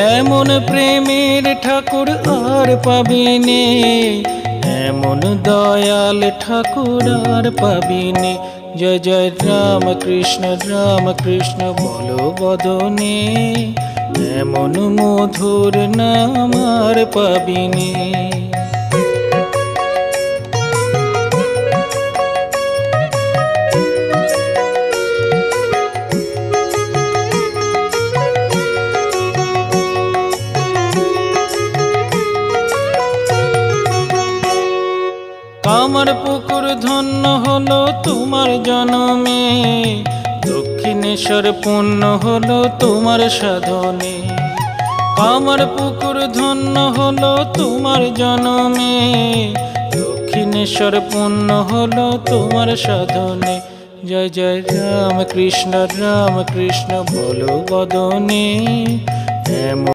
এমন প্রেমের ঠাকুর আর পাবিনে, এমন দয়াল ঠাকুর আর পাবিনে। জয় জয় রাম কৃষ্ণ বলো বদনে, এমন মধুর নাম আর পাবিনে। কামার পুকুর ধন্য হলো তোমার জনমে, দক্ষিণেশ্বর পূর্ণ হলো তোমার সাধনে। কামার পুকুর ধন্য হলো তোমার জনমে, দক্ষিণেশ্বর পূর্ণ হলো তোমার সাধনে। জয় জয় রাম কৃষ্ণ বলো বদনে, এমন